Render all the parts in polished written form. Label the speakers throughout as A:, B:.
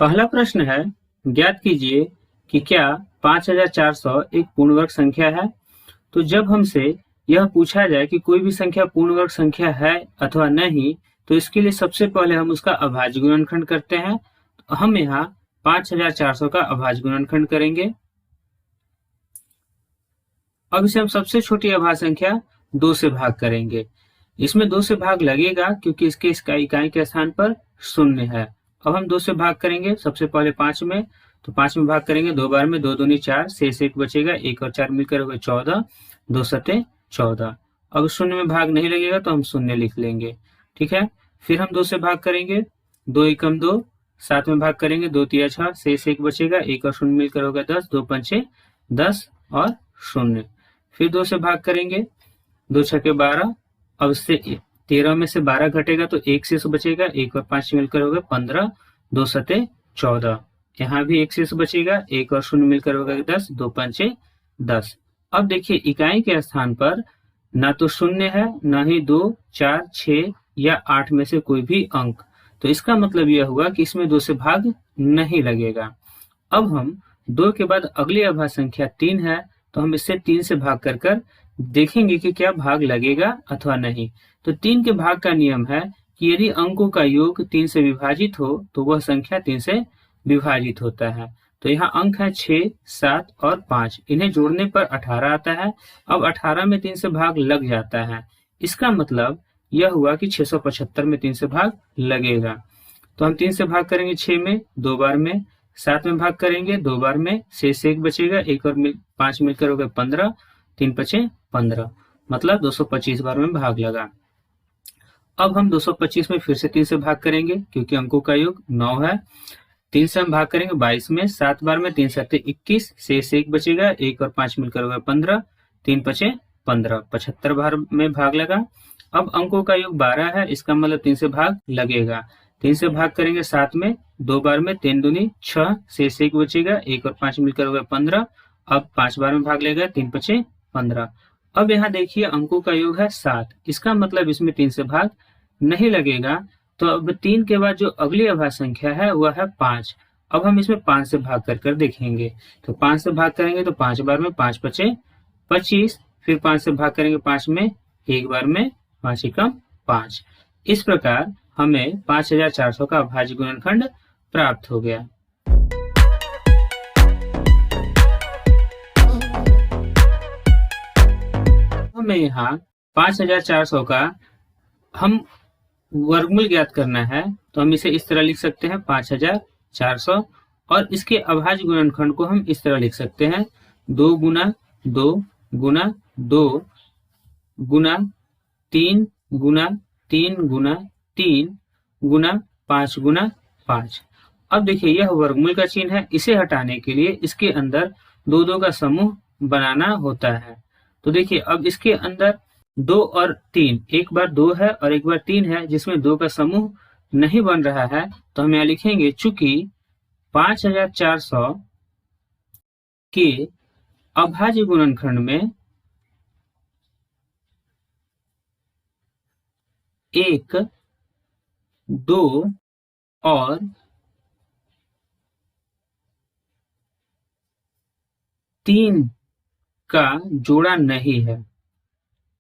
A: पहला प्रश्न है, ज्ञात कीजिए कि क्या 5400 एक पूर्ण वर्ग संख्या है। तो जब हमसे यह पूछा जाए कि कोई भी संख्या पूर्ण वर्ग संख्या है अथवा नहीं, तो इसके लिए सबसे पहले हम उसका अभाज्य गुणनखंड करते हैं। तो हम यहाँ 5400 का अभाज्य गुणनखंड करेंगे। अब इसे हम सबसे छोटी अभाज्य संख्या 2 से भाग करेंगे। इसमें 2 से भाग लगेगा क्योंकि इसके इकाई के स्थान पर 0 है। अब हम 2 से भाग करेंगे, सबसे पहले 5 में, तो 5 में भाग करेंगे 2 बार में, 2 दूनी 4, शेष 1 बचेगा, 1 और 4 मिलकर हो गए 14, 2 सते 14। अब 0 में भाग नहीं लगेगा तो हम 0 लिख लेंगे। ठीक है, फिर हम 2 से भाग करेंगे, 2 एकम 2, 7 में भाग करेंगे 2 तिया 6, शेष 1 बचेगा, 1 और 0 मिलकर हो गया 10, 2 पंचे 10 और 0। फिर 2 से भाग करेंगे, 2 छके 12, अब इससे 13 में से 12 घटेगा तो 1 शेष बचेगा, 1 और 5 मिलकर हो गए 15, 2 सते 14। यहाँ भी 1 शेष बचेगा, 1 और 0 मिलकर हो गए 10, 2 पंचे 10। अब देखिए इकाई के स्थान पर ना तो 0 है, ना ही 2, 4, 6 या 8 में से कोई भी अंक, तो इसका मतलब यह हुआ कि इसमें 2 से भाग नहीं लगेगा। अब हम 2 के बाद अगली अभाज्य संख्या 3 है, तो हम इससे 3 से भाग कर देखेंगे कि क्या भाग लगेगा अथवा नहीं। तो 3 के भाग का नियम है कि यदि अंकों का योग 3 से विभाजित हो तो वह संख्या 3 से विभाजित होता है। तो यहाँ अंक है 6, 7 और 5, इन्हें जोड़ने पर 18 आता है। अब 18 में 3 से भाग लग जाता है, इसका मतलब यह हुआ कि 675 में 3 से भाग लगेगा। तो हम 3 से भाग करेंगे 6 में, 2 बार में, 7 में भाग करेंगे 2 बार में, शेष 1 बचेगा, 1 और 5 मिलकर हो गए 15, 3 पचे 15, मतलब 225 बार में भाग लगा। अब हम 225 में फिर से 3 से भाग करेंगे क्योंकि अंकों का योग 9 है। 3 से हम भाग करेंगे 22 में, 7 बार में, 3 सत्ते 21, शेष 1 बचेगा, 1 और 5 मिलकर हो गए 15, 3 पचे 15, 75 बार में भाग लगा। अब अंकों का योग 12 है, इसका मतलब 3 से भाग लगेगा। 3 से भाग करेंगे 7 में, 2 बार में, 3 दूनी 6, शेष 1 बचेगा, 1 और 5 मिलकर हो गए 15, अब 5 बार में भाग लेगा, 3 पचे 15। अब यहाँ देखिए अंकों का योग है 7, इसका मतलब इसमें 3 से भाग नहीं लगेगा। तो अब 3 के बाद जो अगली अभाज्य संख्या है वह है 5। अब हम इसमें 5 से भाग कर देखेंगे। तो 5 से भाग करेंगे तो 5 बार में, 5 पचे 25, फिर 5 से भाग करेंगे 5 में, 1 बार में, 5 एकम 5। इस प्रकार हमें 5400 का अभाज्य गुणनखंड प्राप्त हो गया। हमें यहाँ 5400 का हम वर्गमूल ज्ञात करना है, तो हम इसे इस तरह लिख सकते हैं 5400, और इसके अभाज्य गुणनखंड को हम इस तरह लिख सकते हैं 2 गुना 2 गुना 2 गुना 3 गुना 3 गुना 3 गुना 5 गुना 5। अब देखिए यह वर्गमूल का चिन्ह है, इसे हटाने के लिए इसके अंदर 2 का समूह बनाना होता है। तो देखिए अब इसके अंदर 2 और 3, एक बार 2 है और एक बार 3 है, जिसमें 2 का समूह नहीं बन रहा है, तो हम यहाँ लिखेंगे चूंकि 5400 के अभाज्य गुणनखंड में 1, 2 और 3 का जोड़ा नहीं है।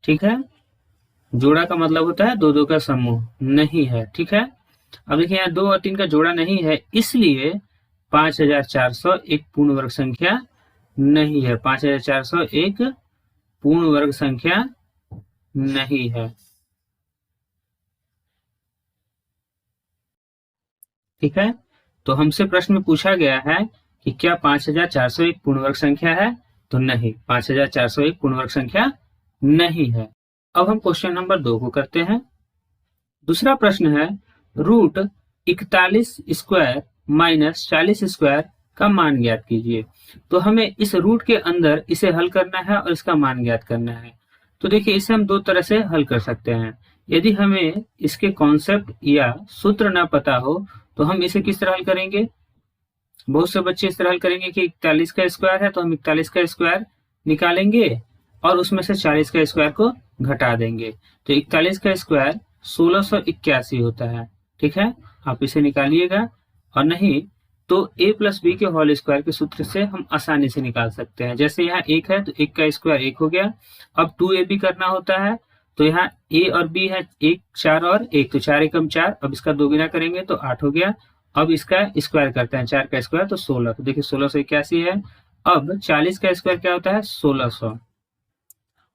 A: ठीक है, जोड़ा का मतलब होता है 2 का समूह नहीं है। ठीक है, अब देखिए यहाँ 2 और 3 का जोड़ा नहीं है, इसलिए 5400 एक पूर्ण वर्ग संख्या नहीं है। 5400 एक पूर्ण वर्ग संख्या नहीं है। ठीक है, तो हमसे प्रश्न में पूछा गया है कि क्या 5400 एक पूर्ण वर्ग संख्या है, तो नहीं, 5400 एक पूर्ण वर्ग संख्या नहीं है। अब हम क्वेश्चन नंबर 2 को करते हैं। दूसरा प्रश्न है, रूट 41 स्क्वायर माइनस 40 स्क्वायर का मान ज्ञात कीजिए। तो हमें इस रूट के अंदर इसे हल करना है और इसका मान ज्ञात करना है। तो देखिए इसे हम 2 तरह से हल कर सकते हैं। यदि हमें इसके कॉन्सेप्ट या सूत्र ना पता हो तो हम इसे किस तरह हल करेंगे। बहुत से बच्चे इस तरह हल करेंगे कि 41 का स्क्वायर है तो हम 41 का स्क्वायर निकालेंगे और उसमें से 40 का स्क्वायर को घटा देंगे। तो 41 का स्क्वायर 1681 होता है। ठीक है, आप इसे निकालिएगा। और नहीं तो a प्लस बी के होल स्क्वायर के सूत्र से हम आसानी से निकाल सकते हैं। जैसे यहाँ 1 है तो 1 का स्क्वायर 1 हो गया। अब 2ab करना होता है तो यहाँ a और b है 1 4 और 1, तो 4 एकम 4। अब इसका 2 गुना करेंगे तो 8 हो गया। अब इसका स्क्वायर करते हैं, 4 का स्क्वायर तो 16, तो देखिए 1681 है। अब 40 का स्क्वायर क्या होता है 1600।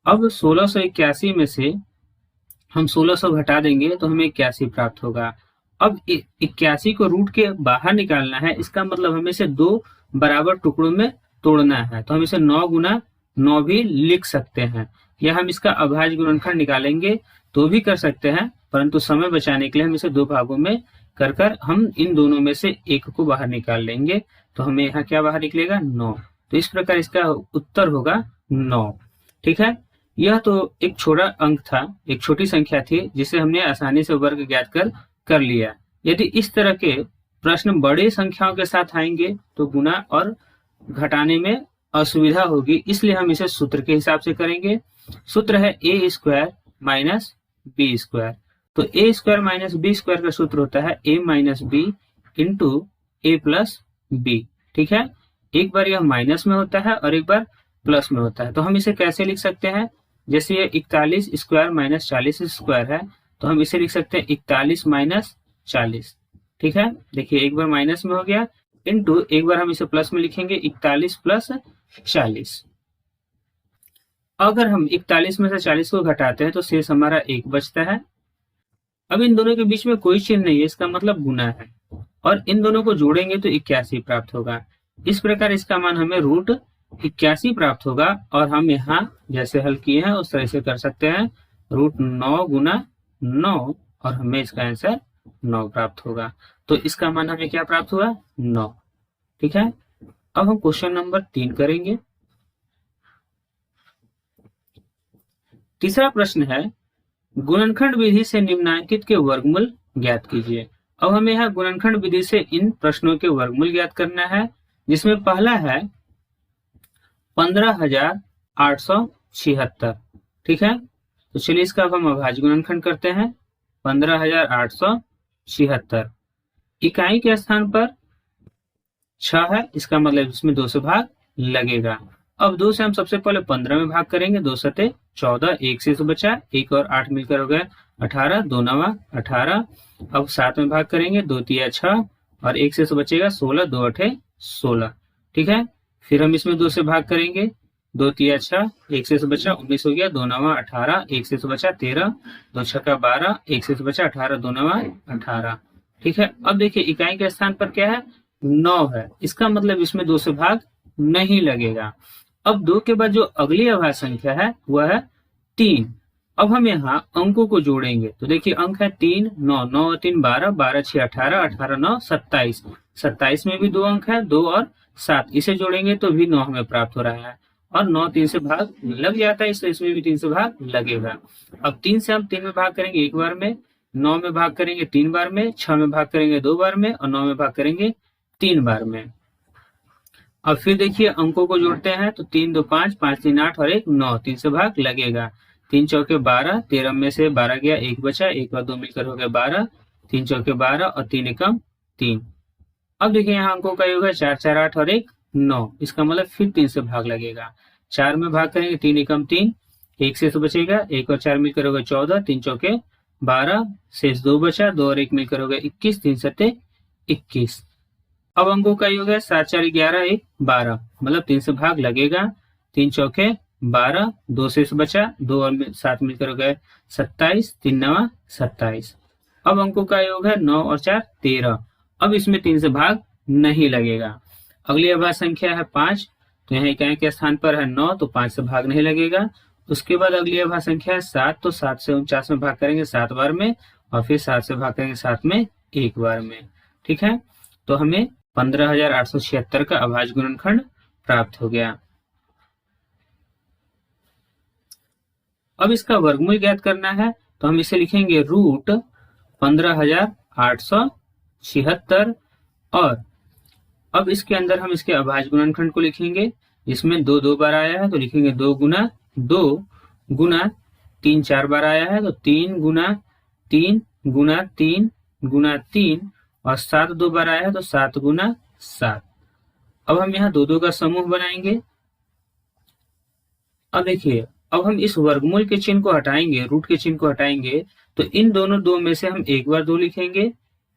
A: अब 1681 में से हम 1600 घटा देंगे तो हमें 81 प्राप्त होगा। अब 81 को रूट के बाहर निकालना है, इसका मतलब हमें इसे 2 बराबर टुकड़ों में तोड़ना है। तो हम इसे 9 गुना 9 भी लिख सकते हैं, या हम इसका अभाज्य गुणनखंड निकालेंगे तो भी कर सकते हैं, परंतु समय बचाने के लिए हम इसे 2 भागों में कर हम इन दोनों में से एक को बाहर निकाल लेंगे। तो हमें यहाँ क्या बाहर निकलेगा 9। तो इस प्रकार इसका उत्तर होगा 9। ठीक है, यह तो एक छोटा अंक था, एक छोटी संख्या थी जिसे हमने आसानी से वर्ग ज्ञात कर लिया। यदि इस तरह के प्रश्न बड़े संख्याओं के साथ आएंगे तो गुना और घटाने में असुविधा होगी, इसलिए हम इसे सूत्र के हिसाब से करेंगे। सूत्र है a square minus b square. तो a square minus b square का सूत्र होता है a minus b into a plus b. ठीक है, एक बार यह माइनस में होता है और एक बार प्लस में होता है। तो हम इसे कैसे लिख सकते हैं, जैसे ये 41 स्क्वायर माइनस 40 स्क्वायर है तो हम इसे लिख सकते हैं 41 माइनस 40। ठीक है, देखिए एक बार माइनस में हो गया इंटू एक बार हम इसे प्लस में लिखेंगे 41 प्लस 40। अगर हम 41 में से 40 को घटाते हैं तो शेष हमारा 1 बचता है। अब इन दोनों के बीच में कोई चिन्ह नहीं है, इसका मतलब गुना है, और इन दोनों को जोड़ेंगे तो 81 प्राप्त होगा। इस प्रकार इसका मान हमें रूट 81 प्राप्त होगा, और हम यहाँ जैसे हल किए हैं उस तरह से कर सकते हैं, रूट 9 गुना 9, और हमें इसका आंसर 9 प्राप्त होगा। तो इसका मान हमें क्या प्राप्त हुआ 9। ठीक है, अब हम क्वेश्चन नंबर 3 करेंगे। तीसरा प्रश्न है गुणनखंड विधि से निम्नांकित के वर्गमूल ज्ञात कीजिए। अब हमें यहाँ गुणनखंड विधि से इन प्रश्नों के वर्गमूल ज्ञात करना है, जिसमें पहला है 15,876। ठीक है, तो चलिए इसका अब हम अभाज्य गुणनखंड करते हैं। 15,876 इकाई के स्थान पर 6 है, इसका मतलब इसमें 2 से भाग लगेगा। अब 2 से हम सबसे पहले 15 में भाग करेंगे, 2 सते 14, 1 से बचा 1 और 8 मिलकर हो गया 18, 2 नवा 18। अब 7 में भाग करेंगे, 2 तिया 6 और 1 से बचेगा 16, 2 अठे 16। ठीक है, फिर हम इसमें 2 से भाग करेंगे, 2 तिया 6, 1 से बचा 19 हो गया, 2 नवा 18, 1 से बचा 13, 2 छक्का 12, 1 से बचा 18, 2 नवा 18। ठीक है, अब देखिए इकाई के स्थान पर क्या है 9 है, इसका मतलब इसमें 2 से भाग नहीं लगेगा। अब 2 के बाद जो अगली अभाज्य संख्या है वह है 3। अब हम यहाँ अंकों को जोड़ेंगे, तो देखिए अंक है 3, 9, 9 और 3 12, 12 6 18, 18 9 27। 27 में भी 2 अंक है, 2 और 7, इसे जोड़ेंगे तो भी 9 हमें प्राप्त हो रहा है, और 9 3 से भाग लग जाता है, इसलिए इसमें भी 3 से भाग लगेगा। अब 3 से हम 3 में भाग करेंगे 1 बार में, 9 में भाग करेंगे 3 बार में, 6 में भाग करेंगे 2 बार में, और 9 में भाग करेंगे 3 बार में। अब फिर देखिए अंकों को जोड़ते हैं, तो 3 2 5, 5 3 8 और 1 9, 3 से भाग लगेगा। 3 चौके 12, 13 में से 12 गया, 1 बचा, 1 और 2 मिलकर हो गया 12, 3 चौके 12 और 3 एकम 3। अब देखिए यहाँ अंकों का योग है 4 4 8 और 1 9, इसका मतलब फिर 3 से भाग लगेगा। 4 में भाग करेंगे 3 एकम 3, 1 से बचेगा, 1 और 4 मिलकर होगा 14, 3 चौके 12, शेष 2 बचा, 2 और 1 मिलकर हो गया 21, 3 सत्ते 21। अब अंकों का योग है 7 4 11 1 12, मतलब 3 से भाग लगेगा। 3 चौके 12, 2 से बचा, 2 और 7 मिलकर हो गए 27, 3 नवा 27। अब अंकों का योग है 9 और 4 13, अब इसमें 3 से भाग नहीं लगेगा। अगली अभाज्य संख्या है 5, तो यहाँ इकाई के स्थान पर है 9, तो 5 से भाग नहीं लगेगा। उसके बाद अगली अभाज्य संख्या है 7, तो 7 से 49 में भाग करेंगे 7 बार में, और फिर 7 से भाग करेंगे 7 में 1 बार में। ठीक है, तो हमें 15,876 का अभाज्य गुणनखंड प्राप्त हो गया। अब इसका वर्गमूल ज्ञात करना है, तो हम इसे लिखेंगे रूट 15,876, और अब इसके अंदर हम इसके अभाज्य गुणनखंड को लिखेंगे, जिसमें 2 2 बार आया है तो लिखेंगे 2 गुना 2 गुना 3 4 बार आया है तो 3 गुना 3 गुना 3 गुना 3, और 7 2 बार आया है तो 7 गुना 7। अब हम यहाँ दो दो का समूह बनाएंगे। अब देखिए, अब हम इस वर्गमूल के चिन्ह को हटाएंगे, रूट के चिन्ह को हटाएंगे, तो इन दोनों दो में से हम एक बार दो लिखेंगे,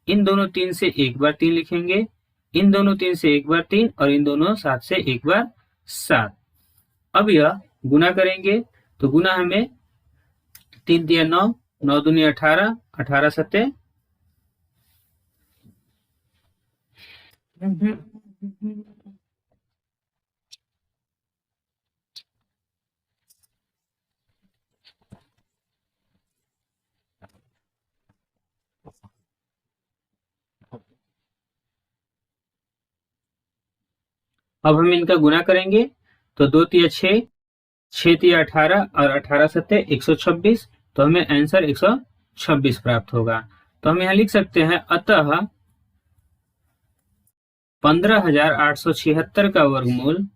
A: इन दोनों तीन से एक बार तीन लिखेंगे, इन दोनों तीन से एक बार तीन, और इन दोनों सात से एक बार सात। अब यह गुना करेंगे, तो गुना हमें 3 दिया 9, 9 दूनी 18, 18 सत्ते अब हम इनका गुना करेंगे, तो 2 तिया 6, 6 तिया 18, और 18 सत्ते 126, तो हमें आंसर 126 प्राप्त होगा। तो हम यहाँ लिख सकते हैं, अतः 15,876 का वर्गमूल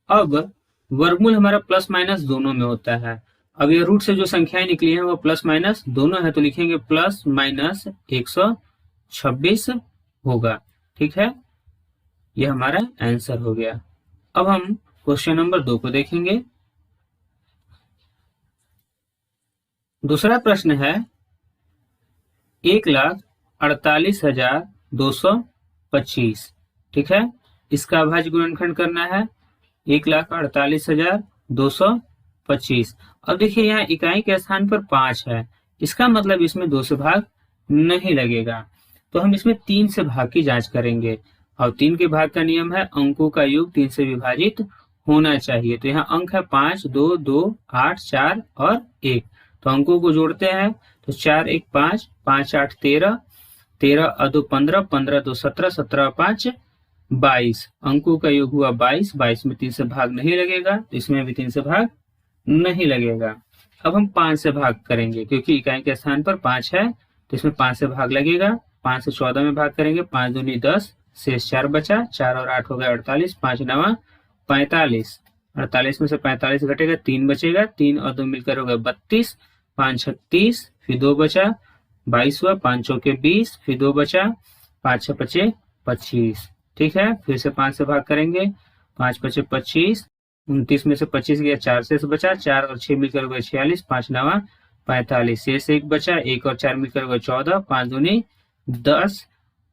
A: अब वर्गमूल हमारा प्लस माइनस दोनों में होता है। अब ये रूट से जो संख्याएं निकली हैं वो प्लस माइनस दोनों है, तो लिखेंगे प्लस माइनस 126 होगा। ठीक है, ये हमारा आंसर हो गया। अब हम क्वेश्चन नंबर 2 को देखेंगे। दूसरा प्रश्न है 1,48,225। ठीक है, इसका अभाज्य गुणनखंड करना है 1,48,225। अब देखिए, यहाँ इकाई के स्थान पर 5 है, इसका मतलब इसमें 2 से भाग नहीं लगेगा, तो हम इसमें 3 से भाग की जांच करेंगे। और 3 के भाग का नियम है अंकों का योग 3 से विभाजित होना चाहिए। तो यहाँ अंक है 5, 2, 2, 8, 4 और 1। तो अंकों को जोड़ते हैं, तो 4, 1, 5, 5, 8, 13, 13 और 2, 15, 15, 2, 17, 17, 5, 22। अंकों का योग हुआ 22, 22 में 3 से भाग नहीं लगेगा, तो इसमें भी 3 से भाग नहीं लगेगा। अब हम 5 से भाग करेंगे, क्योंकि इकाई के स्थान पर 5 है, तो इसमें 5 से भाग लगेगा। 5 से 14 में भाग करेंगे, 5 दूनी 10, शेष 4 बचा, 4 और 8 हो गया 48, 5 नवा 45, 48 में से 45 घटेगा, 3 बचेगा, 3 और 2 मिलकर हो गया 32, 5 36, फिर 2 बचा, 22 हुआ, 5 चौके 20, फिर 2 बचा, 5 6 पचे 25। ठीक है, फिर से 5 से भाग करेंगे, 5 पचे 25, 29 में से 25 गया, 4 शेष बचा, 4 और 6 मिलकर हो गया 46, 5 नवा 45, शेष 1 बचा, 1 और 4 मिलकर हो गया 14, 5 दूनी 10,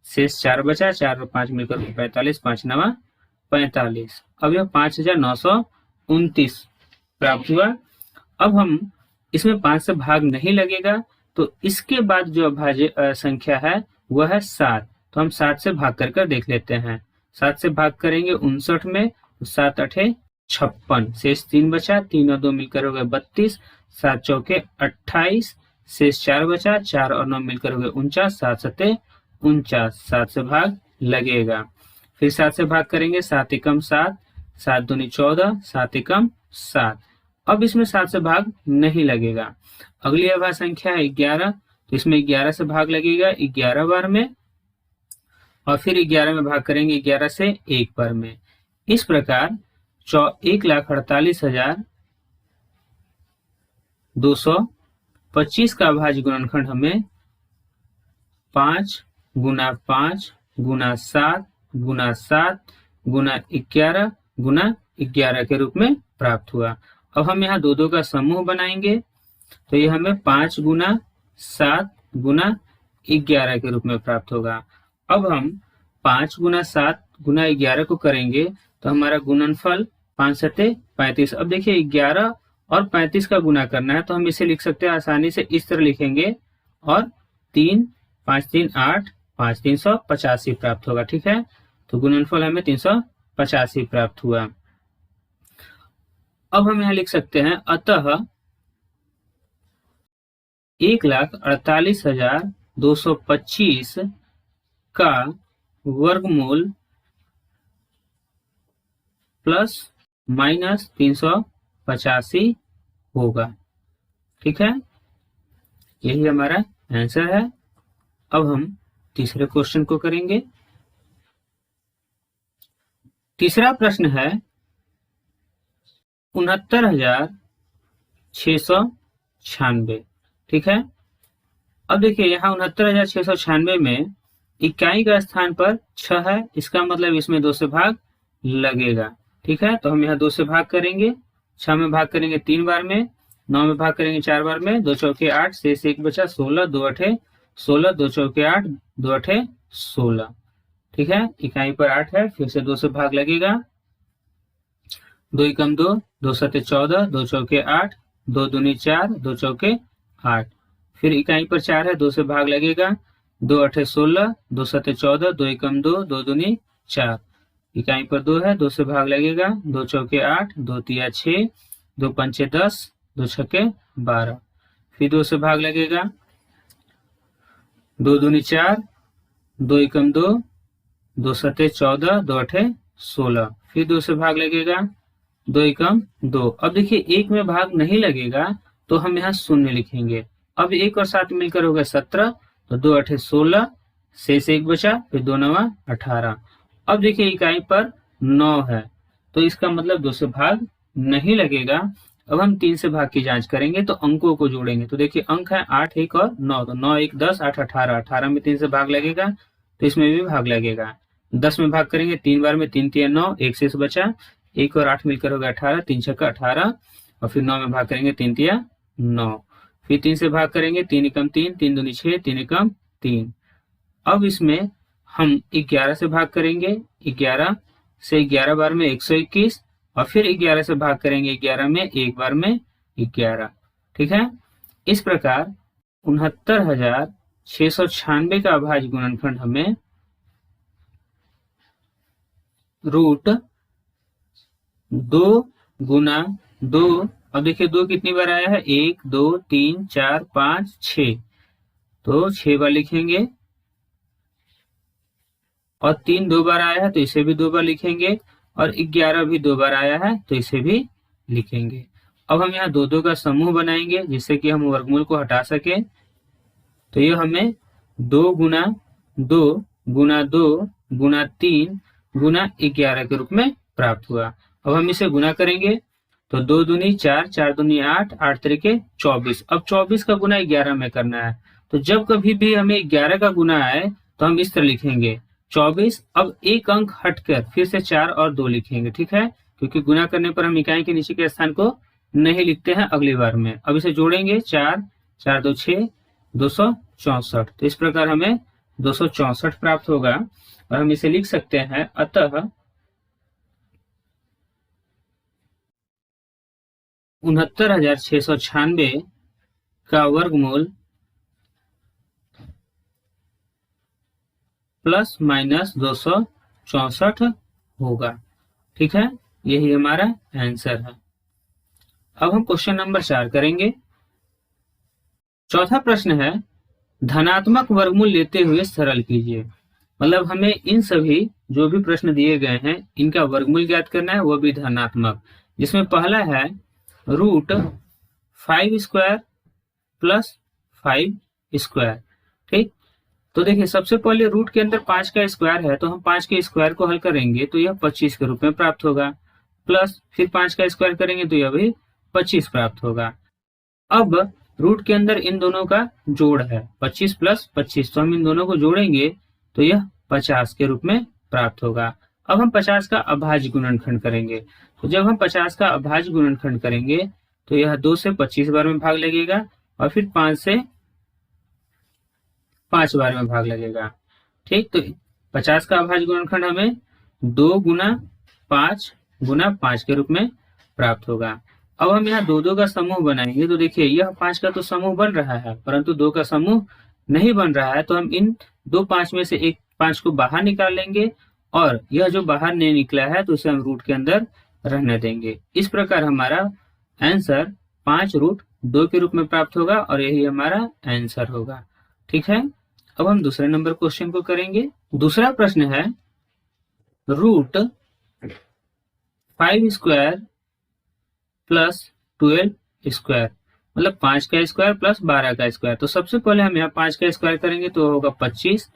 A: शेष 4 बचा, 4 और 5 मिलकर 45, 5 नवा 45। अब यह 5,929 प्राप्त हुआ। अब हम इसमें 5 से भाग नहीं लगेगा, तो इसके बाद जो अभाज्य संख्या है वह है 7। तो हम 7 से भाग कर देख लेते हैं। 7 से भाग करेंगे 59 में, तो 7 8 56, शेष 3 बचा, 3 और 2 मिलकर हो गए 32, 7 चौके 28, शेष 4 बचा, 4 और 9 मिलकर हो गए 49, 7 7 49, 7 से भाग लगेगा। फिर 7 से भाग करेंगे, 7 एकम 7, 7 दूनी 14, 7 एकम 7। अब इसमें 7 से भाग नहीं लगेगा। अगली अभाज्य संख्या है 11, तो इसमें 11 से भाग लगेगा 11 बार में, और फिर 11 में भाग करेंगे 11 से 1 बार में। इस प्रकार 1,48,225 का अभाज्य गुणनखंड हमें 5 गुना 5 गुना 7 गुना 7 गुना 11 गुना 11 के रूप में प्राप्त हुआ। अब हम यहाँ दो दो का समूह बनाएंगे, तो ये हमें 5 गुना 7 गुना 11 के रूप में प्राप्त होगा। अब हम 5 गुना 7 गुना 11 को करेंगे, तो हमारा गुणनफल 5 सत्ते 35। अब देखिए 11 और 35 का गुना करना है, तो हम इसे लिख सकते हैं आसानी से, इस तरह लिखेंगे, और 3 5 3 8 5 385 प्राप्त होगा। ठीक है, तो गुणनफल हमें 385 प्राप्त हुआ। अब हम यहाँ लिख सकते हैं, अतः 1,48,225 का वर्गमूल प्लस माइनस 385 होगा। ठीक है, यही हमारा आंसर है। अब हम तीसरे क्वेश्चन को करेंगे। तीसरा प्रश्न है 69,696। ठीक है, अब देखिए यहाँ 69,696 में इकाई का स्थान पर 6 है, इसका मतलब इसमें 2 से भाग लगेगा। ठीक है, तो हम यहाँ 2 से भाग करेंगे, 6 में भाग करेंगे 3 बार में, 9 में भाग करेंगे 4 बार में, 2 चौके 8, शेष 1 बचा 16, 2 अठे 16, 2 चौके 8, 2 अठे 16। ठीक है, इकाई पर 8 है, फिर से 2 से भाग लगेगा, 2 एकम 2, 2 सते 14, 2 चौके 8, 2 दूनी 4, 2 चौके 8। फिर इकाई पर 4 है, 2 से भाग लगेगा, 2 अठे 16, 2 सते 14, 2 एकम 2, 2 दूनी 4। इकाई पर 2 है, 2 से भाग लगेगा, 2 चौके 8, 2 तिया 6, 2 पंचे 10, 2 छक्के 12। फिर 2 से भाग लगेगा, 2 दूनी 4, 2 एकम 2, 2 सते 14, 2 अठे 16। फिर 2 से भाग लगेगा, 2 एकम 2। अब देखिए 1 में भाग नहीं लगेगा तो हम यहाँ 0 लिखेंगे। अब 1 और 7 मिलकर हो गया 17, तो 2 अठे 16, शेष 1 बचा, फिर 2 नवा 18। अब देखिए इकाई पर 9 है, तो इसका मतलब 2 से भाग नहीं लगेगा। अब हम 3 से भाग की जांच करेंगे, तो अंकों को जोड़ेंगे। तो देखिए अंक है 8, 1 और 9, तो 9, 1, 10, 8, 18। 18 में 3 से भाग लगेगा, तो इसमें भी भाग लगेगा। 10 में भाग करेंगे 3 बार में, 3 तिया 9, 1 शेष बचा, 1 और 8 मिलकर हो गया 18, 3 छक्का 18। और फिर 9 में भाग करेंगे 3 तिया 9। फिर 3 से भाग करेंगे, 3 एकम 3, 3 दूनी 6, 3 एकम 3। अब इसमें हम 11 से भाग करेंगे, 11 से 11 बार में 121, और फिर 11 से भाग करेंगे 11 में, एक बार में 11। ठीक है, इस प्रकार 69,696 का अभाज्य गुणनखंड हमें रूट 2 गुना 2। अब देखिए 2 कितनी बार आया है, 1, 2, 3, 4, 5, 6, तो 6 बार लिखेंगे। और 3 2 बार आया है, तो इसे भी 2 बार लिखेंगे। और 11 भी 2 बार आया है, तो इसे भी लिखेंगे। अब हम यहाँ 2 2 का समूह बनाएंगे, जिससे कि हम वर्गमूल को हटा सके। तो ये हमें 2 गुना 2 गुना 2 गुना 3 गुना 11 के रूप में प्राप्त हुआ। अब हम इसे गुना करेंगे, तो 2 दूनी 4, 4 दूनी 8, 8 तरीके 24। अब 24 का गुना 11 में करना है, तो जब कभी भी हमें 11 का गुना आए तो हम इस तरह लिखेंगे 24। अब एक अंक हटकर फिर से 4 और 2 लिखेंगे। ठीक है, क्योंकि गुना करने पर हम इकाई के नीचे के स्थान को नहीं लिखते हैं अगली बार में। अब इसे जोड़ेंगे, 4 4 2 6, 264। तो इस प्रकार हमें 264 प्राप्त होगा। और हम इसे लिख सकते हैं, अतः 69,696 का वर्गमूल प्लस माइनस 264 होगा। ठीक है, यही हमारा आंसर है। अब हम क्वेश्चन नंबर 4 करेंगे। चौथा प्रश्न है, धनात्मक वर्गमूल लेते हुए सरल कीजिए। मतलब हमें इन सभी जो भी प्रश्न दिए गए हैं इनका वर्गमूल ज्ञात करना है, वो भी धनात्मक। जिसमें पहला है रूट 5 स्क्वायर प्लस 5 स्क्वायर। ठीक, तो देखिए सबसे पहले रूट के अंदर 5 का स्क्वायर है, तो हम 5 के स्क्वायर को हल करेंगे तो यह 25 के रूप में प्राप्त होगा। प्लस फिर 5 का स्क्वायर करेंगे तो यह भी 25 प्राप्त होगा। अब रूट के अंदर इन दोनों का जोड़ है 25 प्लस 25, तो हम इन दोनों को जोड़ेंगे तो यह 50 के रूप में प्राप्त होगा। अब हम 50 का अभाज्य गुणनखंड करेंगे, तो जब हम 50 का अभाज्य गुणनखंड करेंगे तो यह 2 से 25 बार में भाग लगेगा, और फिर 5 से 5 बार में भाग लगेगा। ठीक, तो 50 का अभाज्य गुणनखंड हमें 2 गुना 5 गुना 5 के रूप में प्राप्त होगा। अब हम यहाँ 2 2 का समूह बनाएंगे, तो देखिए यह 5 का तो समूह बन रहा है, परंतु 2 का समूह नहीं बन रहा है, तो हम इन 2 5 में से एक 5 को बाहर निकाल लेंगे, और यह जो बाहर नहीं निकला है तो उसे हम रूट के अंदर रहने देंगे। इस प्रकार हमारा आंसर 5 रूट 2 के रूप में प्राप्त होगा, और यही हमारा आंसर होगा। ठीक है, अब हम दूसरे नंबर क्वेश्चन को करेंगे। दूसरा प्रश्न है रूट 5 स्क्वायर प्लस 12 स्क्वायर, मतलब 5 का स्क्वायर प्लस 12 का स्क्वायर। तो सबसे पहले हम यहाँ 5 का स्क्वायर करेंगे तो होगा 25,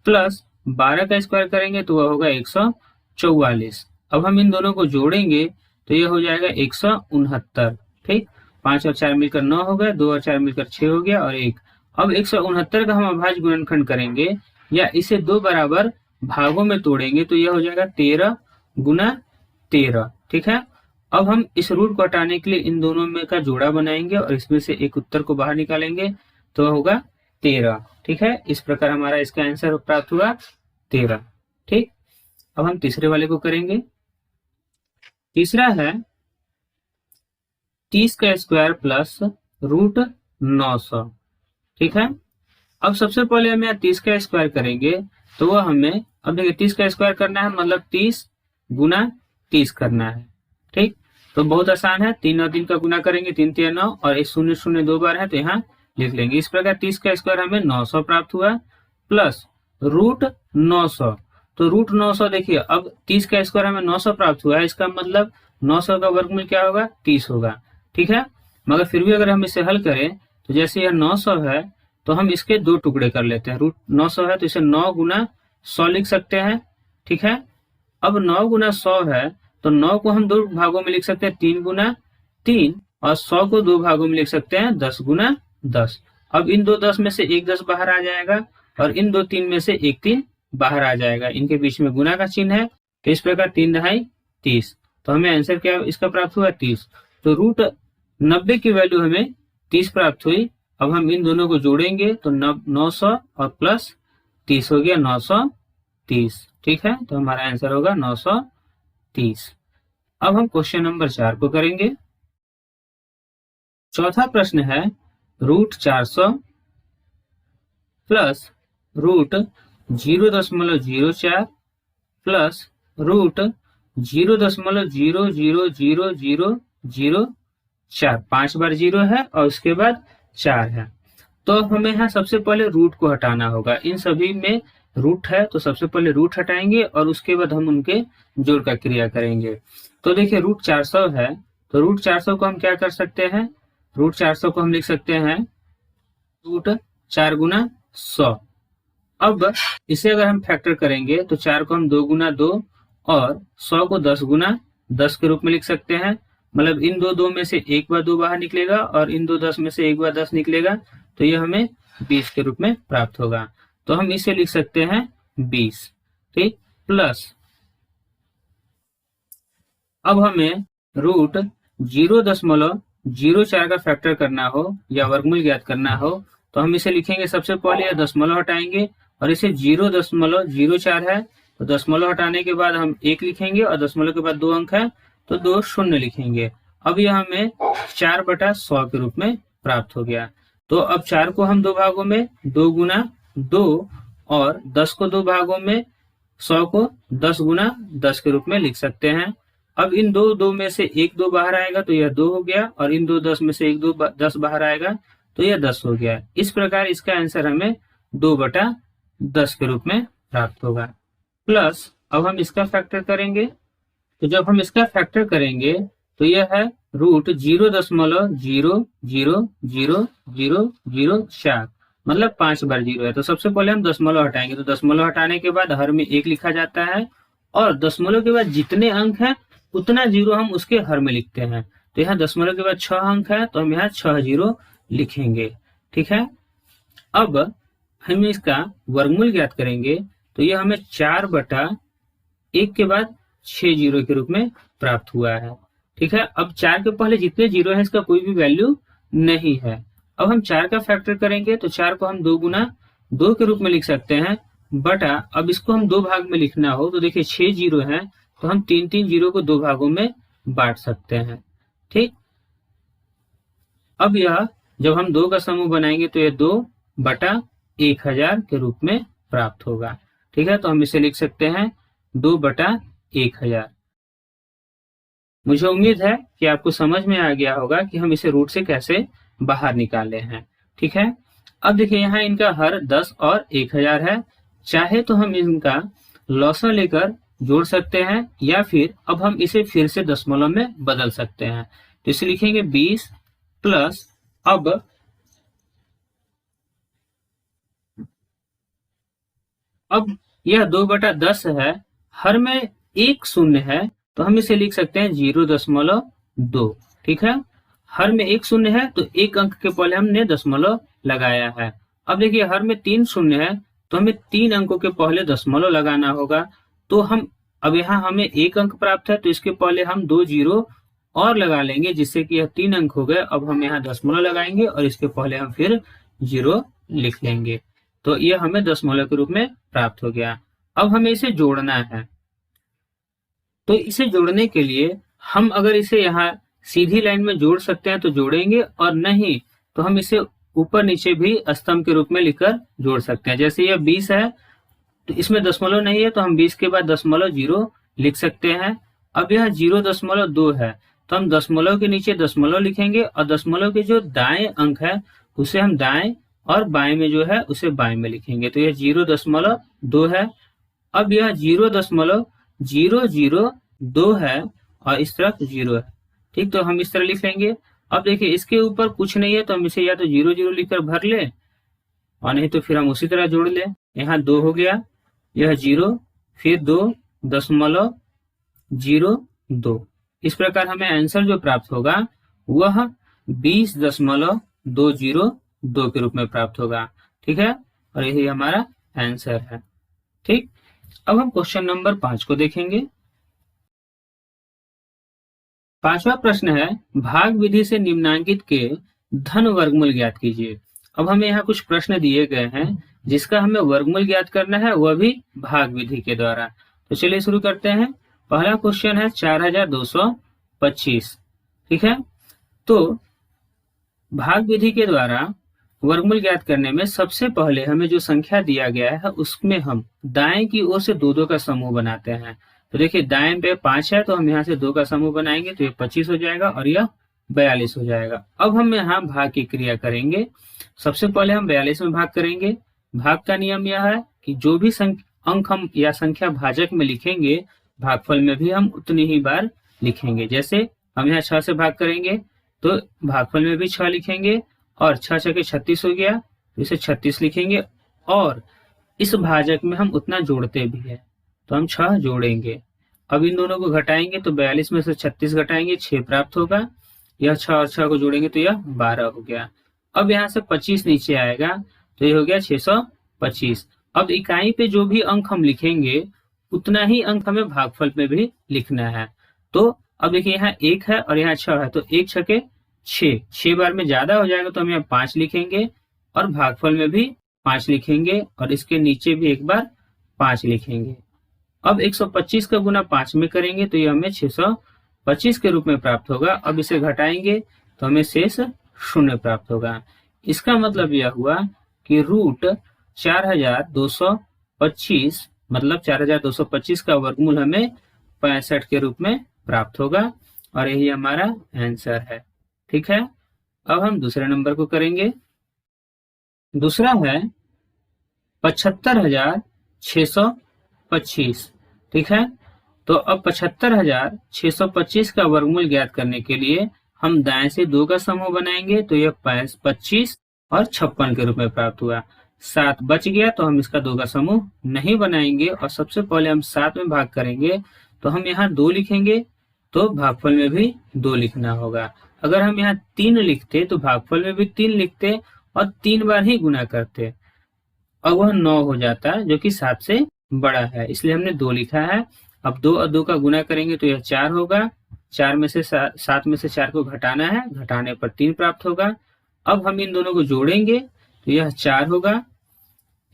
A: प्लस 12 का स्क्वायर करेंगे तो वह होगा 144। अब हम इन दोनों को जोड़ेंगे तो यह हो जाएगा 169। ठीक, 5 और 4 मिलकर 9 हो गया, 2 और 4 मिलकर 6 हो गया, और 1। अब 169 का हम अभाज्य गुणनखंड करेंगे या इसे दो बराबर भागों में तोड़ेंगे तो यह हो जाएगा 13 गुना 13। ठीक है, अब हम इस रूट को हटाने के लिए इन दोनों में का जोड़ा बनाएंगे और इसमें से एक उत्तर को बाहर निकालेंगे तो होगा 13। ठीक है, इस प्रकार हमारा इसका आंसर प्राप्त हुआ 13। ठीक, अब हम तीसरे वाले को करेंगे। तीसरा है t² प्लस रूट 900। ठीक है, अब सबसे पहले हम यहाँ 30² करेंगे तो वह हमें, अब देखिए 30² करना है मतलब 30 गुना 30 करना है। ठीक, तो बहुत आसान है, 3 और 3 का गुना करेंगे, 3 3 9 और 0 0 2 बार है तो यहाँ लिख लेंगे। इस प्रकार 30² हमें 900 प्राप्त हुआ प्लस रूट 900। तो रूट 900 देखिए, अब 30² हमें 900 प्राप्त हुआ है, इसका मतलब 900 का वर्गमूल क्या होगा, 30 होगा। ठीक है, मगर फिर भी अगर हम इसे हल करें तो जैसे यह 900 है तो हम इसके दो टुकड़े कर लेते हैं। रूट 900 है तो इसे 9 गुना 100 लिख सकते हैं। ठीक है, अब 9 गुना 100 है तो 9 को हम दो भागों में लिख सकते हैं, 3 गुना 3, और 100 को दो भागों में लिख सकते हैं, 10 गुना 10। अब इन दो 10 में से एक 10 बाहर आ जाएगा और इन दो 3 में से एक 3 बाहर आ जाएगा, इनके बीच में गुना का चिन्ह है तो इस प्रकार 3 दहाई 30। तो हमें आंसर क्या इसका प्राप्त हुआ 30। तो रूट 90 की वैल्यू हमें 30 प्राप्त हुई। अब हम इन दोनों को जोड़ेंगे तो 900 और प्लस 30 हो गया 930। ठीक है, तो हमारा आंसर होगा 930। अब हम क्वेश्चन नंबर 4 को करेंगे। चौथा प्रश्न है root 400 plus root 0.04 plus root 0.000004, 5 बार 0 है और उसके बाद 4 है। तो हमें यहाँ सबसे पहले रूट को हटाना होगा। इन सभी में रूट है तो सबसे पहले रूट हटाएंगे और उसके बाद हम उनके जोड़ का क्रिया करेंगे। तो देखिए रूट 400 है तो रूट 400 को हम क्या कर सकते हैं, रूट 400 को हम लिख सकते हैं रूट 4 गुना 100। अब इसे अगर हम फैक्टर करेंगे तो 4 को हम 2 गुना 2 और 100 को 10 गुना 10 के रूप में लिख सकते हैं। मतलब इन दो में से एक बार 2 बाहर निकलेगा और इन दो 10 में से एक बार 10 निकलेगा तो ये हमें 20 के रूप में प्राप्त होगा। तो हम इसे लिख सकते हैं 20। ठीक, प्लस अब हमें रूट 0.04 का फैक्टर करना हो या वर्गमूल ज्ञात करना हो तो हम इसे लिखेंगे, सबसे पहले यह दशमलव हटाएंगे और इसे 0.04 है तो दशमलव हटाने के बाद हम 1 लिखेंगे और दशमलव के बाद 2 अंक है तो 2 शून्य लिखेंगे। अब यह हमें 4/100 के रूप में प्राप्त हो गया। तो अब 4 को हम दो भागों में 2 गुना 2 और 10 को दो भागों में 100 को 10 गुना 10 के रूप में लिख सकते हैं। अब इन दो में से एक 2 बाहर आएगा तो यह 2 हो गया और इन दो 10 में से एक 2 10 बाहर आएगा तो यह 10 हो गया। इस प्रकार इसका आंसर हमें 2/10 के रूप में प्राप्त होगा। प्लस अब हम इसका फैक्टर करेंगे तो जब हम इसका फैक्टर करेंगे तो यह है रूट 0.000004, मतलब 5 बार 0 है। तो सबसे पहले हम दशमलव हटाएंगे तो दशमलव हटाने के बाद हर में 1 लिखा जाता है और दशमलव के बाद जितने अंक है उतना 0 हम उसके हर में लिखते हैं। तो यहाँ दशमलव के बाद 6 अंक है तो हम यहाँ 6 0 लिखेंगे। ठीक है, अब हम इसका वर्गमूल ज्ञात करेंगे तो यह हमें 4/1 के बाद 6 0 के रूप में प्राप्त हुआ है। ठीक है, अब 4 के पहले जितने 0 है इसका कोई भी वैल्यू नहीं है। अब हम 4 का फैक्टर करेंगे तो 4 को हम 2 गुना 2 के रूप में लिख सकते हैं बटा, अब इसको हम 2 भाग में लिखना हो तो देखिए 6 0 है तो हम 3 0 को 2 भागों में बांट सकते हैं। ठीक, अब यह जब हम 2 का समूह बनाएंगे तो यह 2/1000 के रूप में प्राप्त होगा। ठीक है, तो हम इसे लिख सकते हैं 2/1000। मुझे उम्मीद है कि आपको समझ में आ गया होगा कि हम इसे रूट से कैसे बाहर निकाले हैं। ठीक है, अब देखिए यहाँ इनका हर 10 और 1000 है। चाहे तो हम इनका लॉसा लेकर जोड़ सकते हैं या फिर अब हम इसे फिर से दशमलव में बदल सकते हैं। तो इसे लिखेंगे 20 प्लस अब यह 2/10 है, हर में 1 शून्य है तो हम इसे लिख सकते हैं 0.2। ठीक है, हर में 1 शून्य है तो 1 अंक के पहले हमने दशमलव लगाया है अब देखिए हर में 3 शून्य है, तो हमें 3 अंकों के पहले दशमलव लगाना होगा। तो हम अब यहाँ हमें 1 अंक प्राप्त है, तो इसके पहले हम 2 जीरो और लगा लेंगे, जिससे कि यह 3 अंक हो गए। अब हम यहाँ दशमलव लगाएंगे और इसके पहले हम फिर 0 लिख लेंगे, तो यह हमें दशमलव के रूप में प्राप्त हो गया। अब हमें इसे जोड़ना है, तो इसे जोड़ने के लिए हम अगर इसे यहाँ सीधी लाइन में जोड़ सकते हैं तो जोड़ेंगे, और नहीं तो हम इसे ऊपर नीचे भी स्तंभ के रूप में लिखकर जोड़ सकते हैं। जैसे यह 20 है, तो इसमें दशमलव नहीं है, तो हम 20 के बाद दशमलव 0 लिख सकते हैं। अब यह 0.2 है, तो हम दशमलव के नीचे दशमलव लिखेंगे, और दशमलव के जो दाएं अंक है उसे हम दाएं, और बाएं में जो है उसे बाएं में लिखेंगे। तो यह 0.2 है। अब यह 0.002 है, और इस तरफ 0 है। ठीक, तो हम इस तरह लिख लेंगे। अब देखिए इसके ऊपर कुछ नहीं है, तो हम इसे या तो 0 0 लिखकर भर ले, और नहीं तो फिर हम उसी तरह जोड़ ले। यहाँ 2 हो गया, यह 0, फिर 2.02। इस प्रकार हमें आंसर जो प्राप्त होगा वह 20.202 के रूप में प्राप्त होगा। ठीक है, और यही हमारा आंसर है। ठीक, अब हम क्वेश्चन नंबर 5 को देखेंगे। 5वां प्रश्न है, भाग विधि से निम्नांकित के धन वर्गमूल ज्ञात कीजिए। अब हमें यहाँ कुछ प्रश्न दिए गए हैं जिसका हमें वर्गमूल ज्ञात करना है, वह भी भाग विधि के द्वारा। तो चलिए शुरू करते हैं। पहला क्वेश्चन है 4225। ठीक है, तो भाग विधि के द्वारा वर्गमूल ज्ञात करने में सबसे पहले हमें जो संख्या दिया गया है उसमें हम दाएं की ओर से 2 2 का समूह बनाते हैं। तो देखिए दाएं पे 5 है, तो हम यहाँ से 2 का समूह बनाएंगे, तो ये 25 हो जाएगा और यह 42 हो जाएगा। अब हम यहाँ भाग की क्रिया करेंगे। सबसे पहले हम 42 में भाग करेंगे। भाग का नियम यह है कि जो भी अंक हम या संख्या भाजक में लिखेंगे, भागफल में भी हम उतनी ही बार लिखेंगे। जैसे हम यहाँ 6 से भाग करेंगे, तो भागफल में भी 6 लिखेंगे, और 6 6 के 36 हो गया, तो इसे 36 लिखेंगे। और इस भाजक में हम उतना जोड़ते भी है, तो हम 6 जोड़ेंगे। अब इन दोनों को घटाएंगे, तो 42 में से 36 घटाएंगे, 6 प्राप्त होगा। यह 6 और 6 को जोड़ेंगे तो यह 12 हो गया। अब यहाँ से 25 नीचे आएगा, तो ये हो गया 625। अब इकाई पे जो भी अंक हम लिखेंगे उतना ही अंक हमें भागफल में भी लिखना है। तो अब देखिए यहाँ 1 है और यहाँ 6 है, तो 1 6 के 6 बार में ज्यादा हो जाएगा, तो हम यहाँ 5 लिखेंगे, और भागफल में भी 5 लिखेंगे, और इसके नीचे भी एक बार 5 लिखेंगे। अब 125 का गुना 5 में करेंगे, तो ये हमें 625 के रूप में प्राप्त होगा। अब इसे घटाएंगे तो हमें शेष 0 प्राप्त होगा। इसका मतलब यह हुआ कि रूट 4225 मतलब 4225 का वर्गमूल हमें 65 के रूप में प्राप्त होगा, और यही हमारा आंसर है। ठीक है, अब हम दूसरे नंबर को करेंगे। दूसरा है 75,625। ठीक है, तो अब 75,625 का वर्गमूल ज्ञात करने के लिए हम दाएं से 2 का समूह बनाएंगे, तो यह 25 और 56 के रूप में प्राप्त हुआ। 7 बच गया, तो हम इसका 2 का समूह नहीं बनाएंगे, और सबसे पहले हम 7 में भाग करेंगे, तो हम यहाँ 2 लिखेंगे, तो भागफल में भी 2 लिखना होगा। अगर हम यहाँ 3 लिखते तो भागफल में भी 3 लिखते, और 3 बार ही गुना करते, और वह 9 हो जाता, जो कि 7 से बड़ा है, इसलिए हमने 2 लिखा है। अब 2 और 2 का गुना करेंगे तो यह 4 होगा। 4 में से 7 में से 4 को घटाना है, घटाने पर 3 प्राप्त होगा। अब हम इन दोनों को जोड़ेंगे, तो यह 4 होगा।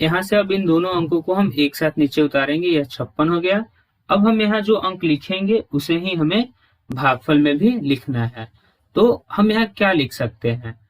A: यहाँ से अब इन दोनों अंकों को हम एक साथ नीचे उतारेंगे, यह 56 हो गया। अब हम यहाँ जो अंक लिखेंगे उसे ही हमें भागफल में भी लिखना है। तो हम यहाँ क्या लिख सकते हैं,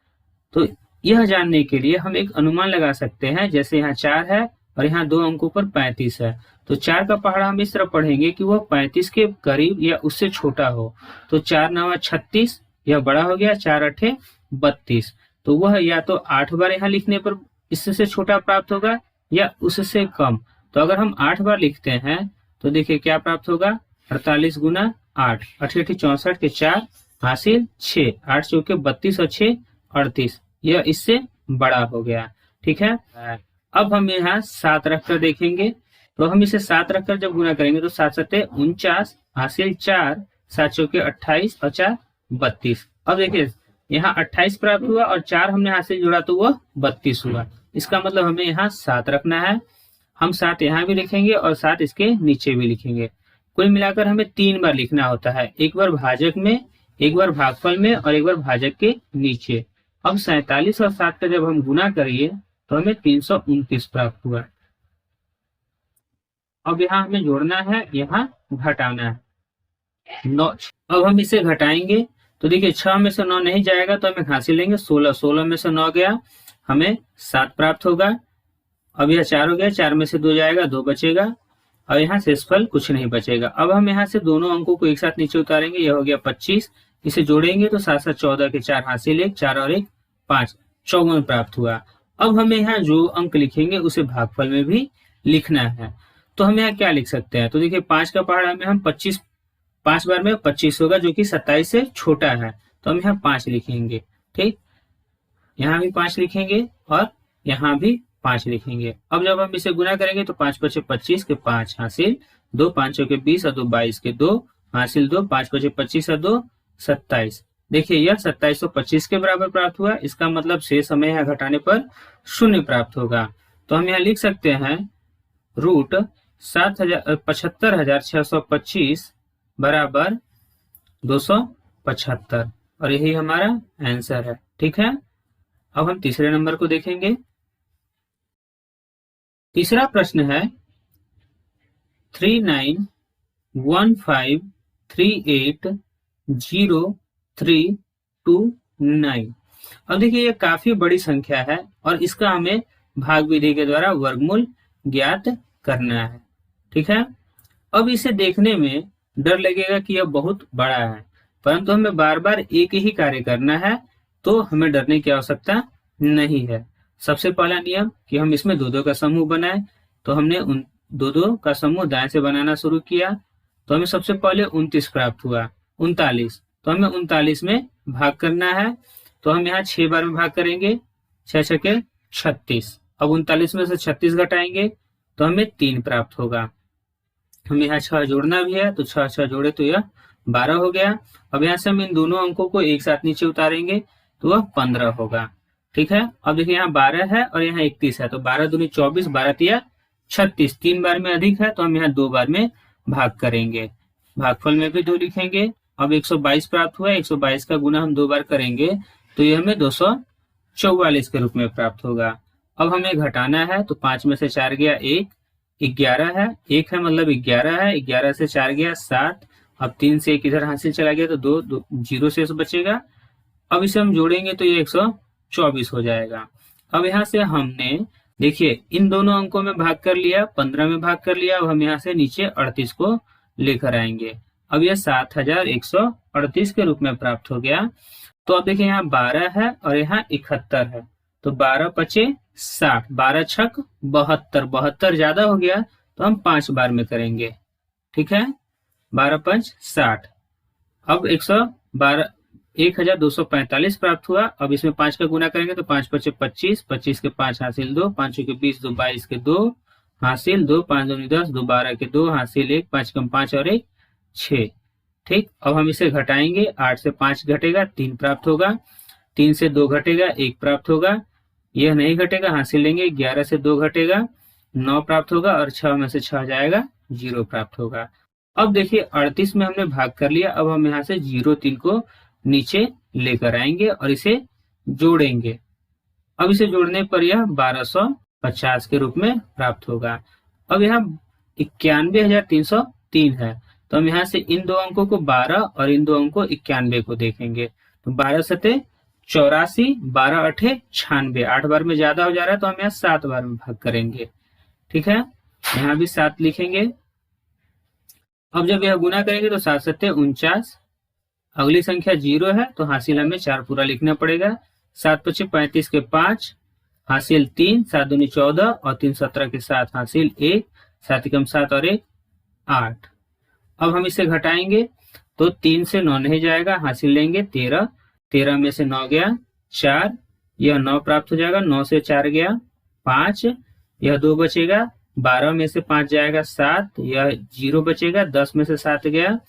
A: तो यह जानने के लिए हम एक अनुमान लगा सकते हैं। जैसे यहाँ 4 है और यहाँ 2 अंकों पर 35 है, तो 4 का पहाड़ा हम इस तरह पढ़ेंगे कि वह 35 के करीब या उससे छोटा हो। तो 4 9 36, यह बड़ा हो गया, 4 8 32, तो वह या तो 8 बार यहाँ लिखने पर इससे छोटा प्राप्त होगा या उससे कम। तो अगर हम 8 बार लिखते हैं तो देखिए क्या प्राप्त होगा, 48 गुना 8, 8 64 के 4 हासिल 6, 8 चौके 32 और 6 38, यह इससे बड़ा हो गया। ठीक है, अब हम यहाँ 7 रखकर देखेंगे, तो हम इसे 7 रखकर जब गुना करेंगे तो 7 7 49 हासिल 4, 7 चौके 28 और 4 32। अब देखिए यहाँ 28 प्राप्त हुआ और 4 हमने हासिल जोड़ा तो वह 32 हुआ। इसका मतलब हमें यहाँ 7 रखना है। हम 7 यहाँ भी लिखेंगे और 7 इसके नीचे भी लिखेंगे। कुल मिलाकर हमें 3 बार लिखना होता है, एक बार भाजक में, एक बार भागफल में और एक बार भाजक के नीचे। अब 47 और 7 का जब हम गुना करिए तो हमें 329 प्राप्त हुआ। अब यहाँ हमें जोड़ना है, यहाँ घटाना है। 9, अब हम इसे घटाएंगे तो देखिए 6 में से 9 नहीं जाएगा तो हमें हासिल लेंगे 16, 16 में से 9 गया, हमें 7 प्राप्त होगा। अब यह 4 हो गया, 4 में से 2 जाएगा, 2 बचेगा और यहाँ शेषफल कुछ नहीं बचेगा। अब हम यहाँ से दोनों अंकों को एक साथ नीचे उतारेंगे, यह हो गया 25, इसे जोड़ेंगे तो 7 7 14 के 4 हासिल 1, 4 और 1 5, 54 प्राप्त हुआ। अब हमें यहाँ जो अंक लिखेंगे उसे भागफल में भी लिखना है। तो हम यहाँ क्या लिख सकते हैं, तो देखिए 5 का पहाड़ा में हम 25, 5 बार में 25 होगा जो कि 27 से छोटा है, तो हम यहाँ 5 लिखेंगे। ठीक, यहाँ भी 5 लिखेंगे और यहाँ भी 5 लिखेंगे। अब जब हम इसे गुना करेंगे तो 5 5 25 के 5 हासिल 2, 5 के 20 और 2 22 के 2 हासिल 2, 5 5 25 और 2 27। देखिए यह 2725 के बराबर प्राप्त हुआ। इसका मतलब शेष हमें यहाँ घटाने पर 0 प्राप्त होगा। तो हम यहाँ लिख सकते हैं रूट 75,625 बराबर 275 और यही हमारा आंसर है। ठीक है, अब हम तीसरे नंबर को देखेंगे। तीसरा प्रश्न है 3915380329। अब देखिए ये काफी बड़ी संख्या है और इसका हमें भाग विधि के द्वारा वर्गमूल ज्ञात करना है। ठीक है, अब इसे देखने में डर लगेगा कि यह बहुत बड़ा है, परंतु हमें बार बार एक ही कार्य करना है, तो हमें डरने की आवश्यकता नहीं है। सबसे पहला नियम कि हम इसमें 2 2 का समूह बनाए, तो हमने उन 2 2 का समूह दाएं से बनाना शुरू किया, तो हमें सबसे पहले 29 प्राप्त हुआ। 39, तो हमें 39 में भाग करना है, तो हम यहाँ 6 बार में भाग करेंगे, 6 6 के 36। अब 39 में से 36 घटाएंगे तो हमें 3 प्राप्त होगा। हमें यहाँ 6 जोड़ना भी है, तो 6 6 जोड़े तो यह 12 हो गया। अब यहाँ से हम इन दोनों अंकों को एक साथ नीचे उतारेंगे तो वह 15 होगा। ठीक है, अब देखिए यहाँ 12 है और यहाँ 31 है, तो 12 दूनी 24, 12 तिया 36, 3 बार में अधिक है तो हम यहाँ 2 बार में भाग करेंगे। भागफल में भी 2 लिखेंगे। अब 122 प्राप्त हुआ, 122 का गुना हम 2 बार करेंगे तो यह हमें 244 के रूप में प्राप्त होगा। अब हमें घटाना है, तो 5 में से 4 गया 1, 11 है, 1 है मतलब 11 है, 11 से 4 गया 7, अब 3 से 1 इधर हासिल चला गया तो 2 0 शेष बचेगा। अब इसे हम जोड़ेंगे तो ये 124 हो जाएगा। अब यहाँ से हमने देखिए इन दोनों अंकों में भाग कर लिया, 15 में भाग कर लिया। अब हम यहाँ से नीचे 38 को लेकर आएंगे। अब यह 7138 के रूप में प्राप्त हो गया। तो अब देखिए यहाँ 12 है और यहाँ 71 है, तो 12 पचे 60, 12 छक 72, 72 ज्यादा हो गया तो हम 5 बार में करेंगे। ठीक है, 12 5 60। अब 1245 प्राप्त हुआ। अब इसमें 5 का गुना करेंगे तो 5 5 25, 25 के 5 हासिल 2, 5 के 20, 2 22 के 2 हासिल 2, 5 2 10, 2 12 के 2 हासिल 1, 5 कम 5 और 1 6। ठीक, अब हम इसे घटाएंगे, 8 से 5 घटेगा 3 प्राप्त होगा, 3 से 2 घटेगा 1 प्राप्त होगा, यह नहीं घटेगा हासिल लेंगे, 11 से 2 घटेगा 9 प्राप्त होगा और 6 में से 6 जाएगा 0 प्राप्त होगा। अब देखिए 38 में हमने भाग कर लिया। अब हम यहाँ से 03 को नीचे लेकर आएंगे और इसे जोड़ेंगे। अब इसे जोड़ने पर यह 1250 के रूप में प्राप्त होगा। अब यहाँ 91,303 है, तो हम यहाँ से इन 2 अंकों को 12 और इन 2 अंकों 91 को देखेंगे, तो 12 सते 84, 12 अठे 96, 8 बार में ज्यादा हो जा रहा है तो हम यहाँ 7 बार में भाग करेंगे। ठीक है, यहाँ भी 7 लिखेंगे। अब जब यह गुना करेंगे तो 7 सत्ते 49, अगली संख्या 0 है तो हासिल हमें 4 पूरा लिखना पड़ेगा। 7 पचे 35 के 5 हासिल 3, 7 दूनी 14 और 3 17 के 7 हासिल 1, 7 कम 7 और 1 8। अब हम इसे घटाएंगे तो 3 से 9 नहीं जाएगा, हासिल लेंगे 13, 13 में से 9 गया 4, यह 9 प्राप्त हो जाएगा, 9 से 4 गया 5, यह 2 बचेगा, 12 में से 5 जाएगा 7, यह 0 बचेगा, 10 में से 7 गया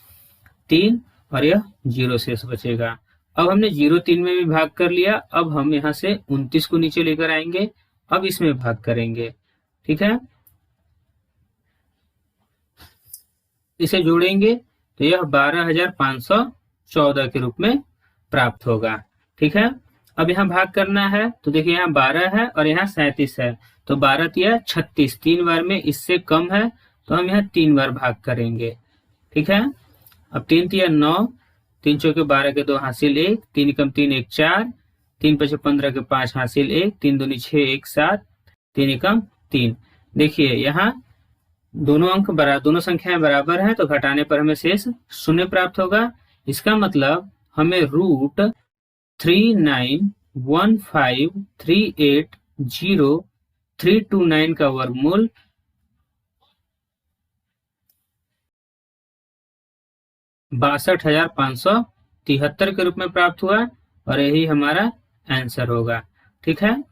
A: 3 और यह 0 शेष बचेगा। अब हमने 0 3 में भी भाग कर लिया। अब हम यहाँ से 29 को नीचे लेकर आएंगे, अब इसमें भाग करेंगे, ठीक है। इसे जोड़ेंगे तो यह 12,514 के रूप में प्राप्त होगा, ठीक है। अब यहाँ भाग करना है तो देखिए यहाँ 12 है और यहाँ 37 है, तो 12 तिया 36, 3 बार में इससे कम है तो हम यहाँ 3 बार भाग करेंगे, ठीक है। अब 3 तिया 9, 3 चौके 12 के 2 हासिल 1, 3 कम 3 1 4, 3 पचे 15 के 5 हासिल 1, 3 दूनी 6 1 7, 3 एकम 3। देखिए यहाँ दोनों संख्याएं बराबर हैं तो घटाने पर हमें शेष 0 प्राप्त होगा। इसका मतलब हमें √3915380329 का वर्गमूल 62,573 के रूप में प्राप्त हुआ और यही हमारा आंसर होगा, ठीक है।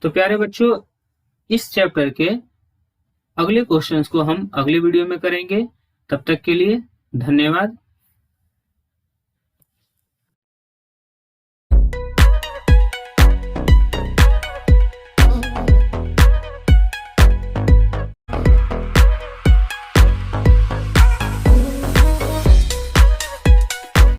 A: तो प्यारे बच्चों, इस चैप्टर के अगले क्वेश्चंस को हम अगले वीडियो में करेंगे। तब तक के लिए धन्यवाद।